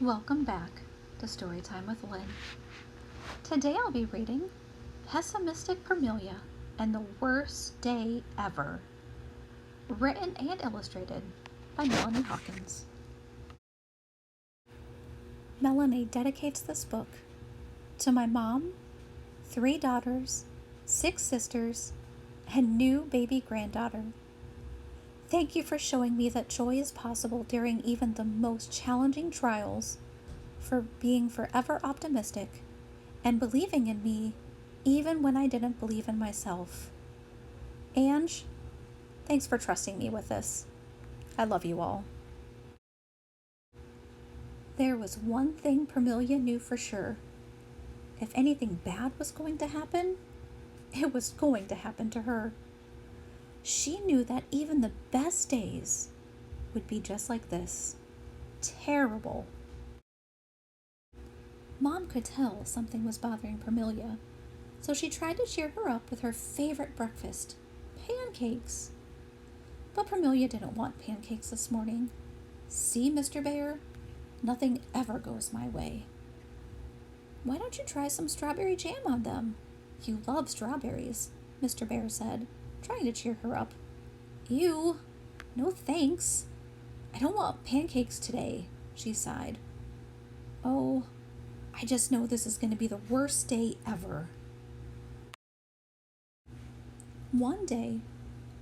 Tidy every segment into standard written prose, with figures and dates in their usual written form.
Welcome back to Storytime with Lynn. Today I'll be reading Pessimistic Permelia and the Worst Day Ever, written and illustrated by Melanie Hawkins. Melanie dedicates this book to my mom, 3 daughters, 6 sisters, and new baby granddaughter. Thank you for showing me that joy is possible during even the most challenging trials, for being forever optimistic and believing in me even when I didn't believe in myself. Ange, thanks for trusting me with this. I love you all. There was one thing Permelia knew for sure. If anything bad was going to happen, it was going to happen to her. She knew that even the best days would be just like this. Terrible. Mom could tell something was bothering Permelia, so she tried to cheer her up with her favorite breakfast, pancakes. But Permelia didn't want pancakes this morning. See, Mr. Bear? Nothing ever goes my way. Why don't you try some strawberry jam on them? You love strawberries, Mr. Bear said, trying to cheer her up. Ew, no thanks. I don't want pancakes today, she sighed. Oh, I just know this is going to be the worst day ever. One day,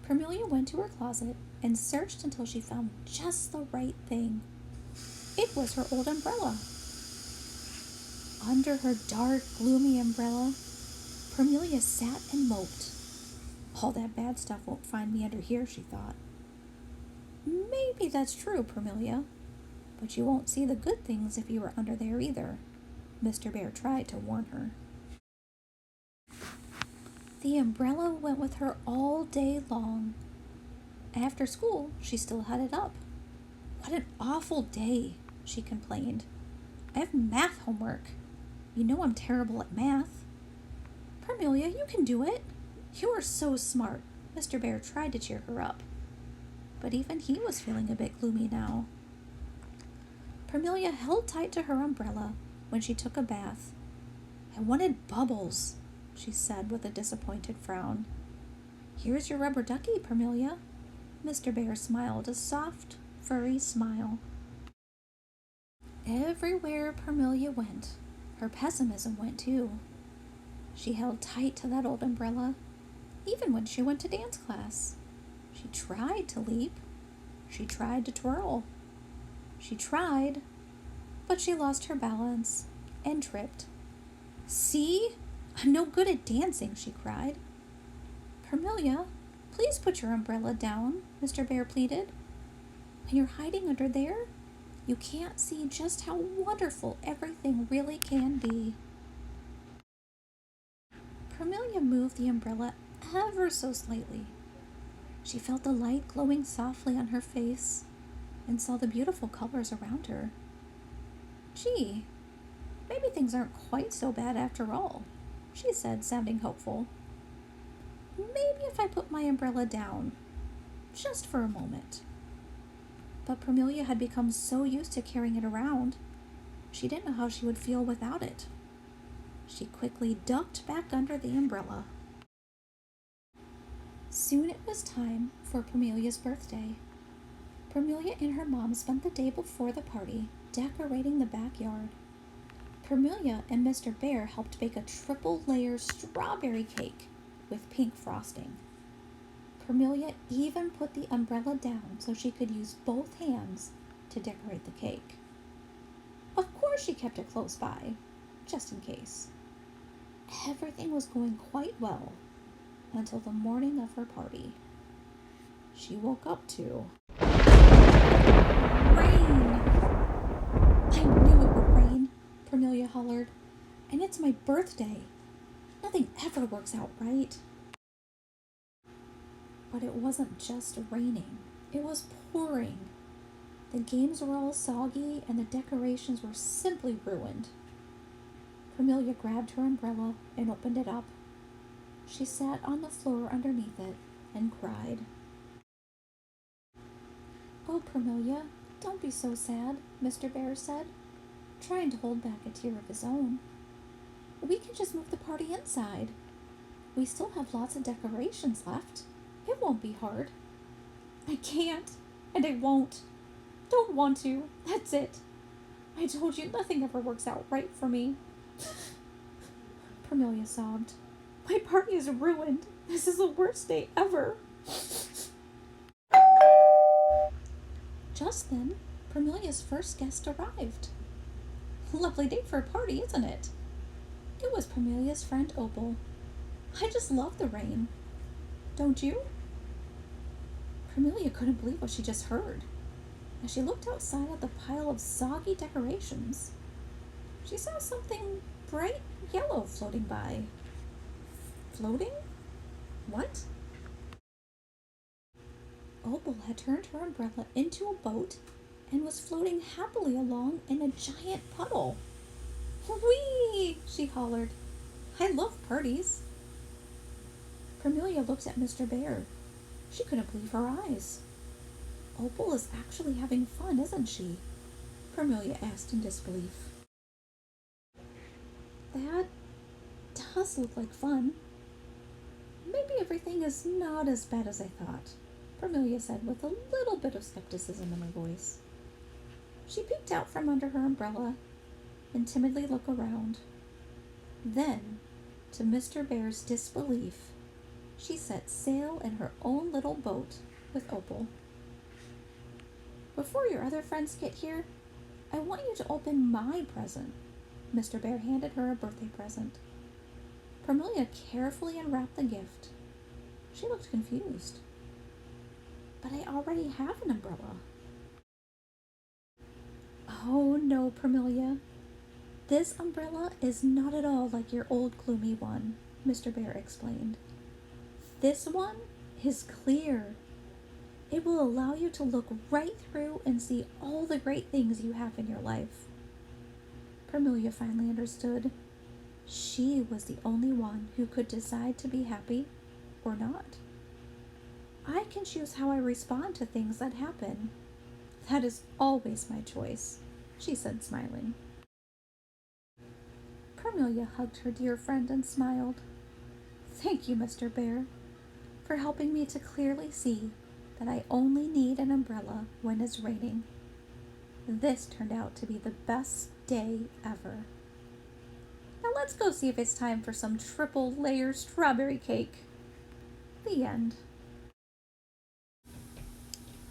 Permelia went to her closet and searched until she found just the right thing. It was her old umbrella. Under her dark, gloomy umbrella, Permelia sat and moped. All that bad stuff won't find me under here, she thought. Maybe that's true, Permelia, but you won't see the good things if you are under there either, Mr. Bear tried to warn her. The umbrella went with her all day long. After school, she still had it up. What an awful day, she complained. I have math homework. You know I'm terrible at math. Permelia, you can do it. You are so smart, Mr. Bear tried to cheer her up. But even he was feeling a bit gloomy now. Permelia held tight to her umbrella when she took a bath. I wanted bubbles, she said with a disappointed frown. Here's your rubber ducky, Permelia. Mr. Bear smiled a soft, furry smile. Everywhere Permelia went, her pessimism went too. She held tight to that old umbrella, even when she went to dance class. She tried to leap. She tried to twirl. She tried, but she lost her balance and tripped. See? I'm no good at dancing, she cried. Permelia, please put your umbrella down, Mr. Bear pleaded. When you're hiding under there, you can't see just how wonderful everything really can be. Permelia moved the umbrella ever so slightly. She felt the light glowing softly on her face and saw the beautiful colors around her. Gee, maybe things aren't quite so bad after all, she said, sounding hopeful. Maybe if I put my umbrella down, just for a moment. But Permelia had become so used to carrying it around, she didn't know how she would feel without it. She quickly ducked back under the umbrella. Soon it was time for Permelia's birthday. Permelia and her mom spent the day before the party decorating the backyard. Permelia and Mr. Bear helped bake a triple-layer strawberry cake with pink frosting. Permelia even put the umbrella down so she could use both hands to decorate the cake. Of course she kept it close by, just in case. Everything was going quite well until the morning of her party. She woke up to rain! I knew it would rain, Permelia hollered. And it's my birthday. Nothing ever works out right. But it wasn't just raining. It was pouring. The games were all soggy and the decorations were simply ruined. Permelia grabbed her umbrella and opened it up. She sat on the floor underneath it and cried. Oh, Permelia, don't be so sad, Mr. Bear said. trying to hold back a tear of his own. We can just move the party inside. We still have lots of decorations left. It won't be hard. I can't, and I won't. Don't want to. That's it. I told you nothing ever works out right for me. Permelia sobbed. My party is ruined. This is the worst day ever. Just then, Permelia's first guest arrived. Lovely day for a party, isn't it? It was Permelia's friend Opal. I just love the rain. Don't you? Permelia couldn't believe what she just heard. As she looked outside at the pile of soggy decorations, she saw something bright yellow floating by. Floating? What? Opal had turned her umbrella into a boat and was floating happily along in a giant puddle. Whee! She hollered. I love parties. Permelia looked at Mr. Bear. She couldn't believe her eyes. Opal is actually having fun, isn't she? Permelia asked in disbelief. That does look like fun. Maybe everything is not as bad as I thought, Permelia said with a little bit of skepticism in her voice. She peeked out from under her umbrella and timidly looked around. Then, to Mr. Bear's disbelief, she set sail in her own little boat with Opal. Before your other friends get here, I want you to open my present. Mr. Bear handed her a birthday present. Permelia carefully unwrapped the gift. She looked confused. But I already have an umbrella. Oh no, Permelia. This umbrella is not at all like your old gloomy one, Mr. Bear explained. This one is clear. It will allow you to look right through and see all the great things you have in your life. Permelia finally understood. She was the only one who could decide to be happy or not. I can choose how I respond to things that happen. That is always my choice, she said, smiling. Permelia hugged her dear friend and smiled. Thank you, Mr. Bear, for helping me to clearly see that I only need an umbrella when it's raining. This turned out to be the best day ever. Now let's go see if it's time for some triple layer strawberry cake. The end.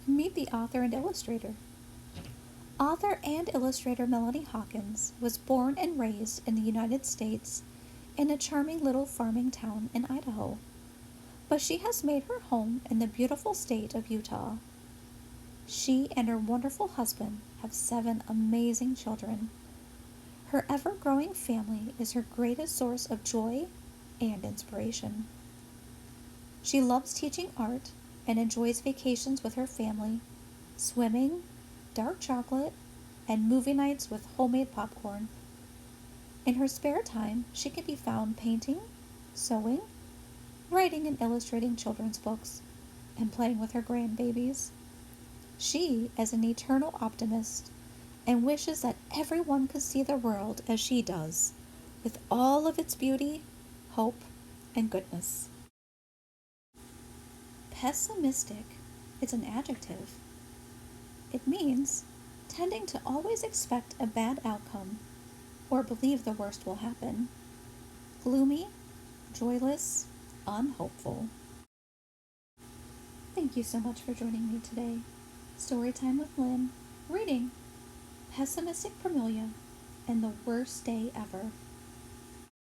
Meet the author and illustrator. Author and illustrator Melanie Hawkins was born and raised in the United States in a charming little farming town in Idaho, but she has made her home in the beautiful state of Utah. She and her wonderful husband have 7 amazing children. Her ever-growing family is her greatest source of joy and inspiration. She loves teaching art and enjoys vacations with her family, swimming, dark chocolate, and movie nights with homemade popcorn. In her spare time, she can be found painting, sewing, writing and illustrating children's books, and playing with her grandbabies. She is an eternal optimist and wishes that everyone could see the world as she does, with all of its beauty, hope, and goodness. Pessimistic is an adjective. It means tending to always expect a bad outcome or believe the worst will happen. Gloomy, joyless, unhopeful. Thank you so much for joining me today. Storytime with Lynn, reading Pessimistic Permelia and the Worst Day Ever.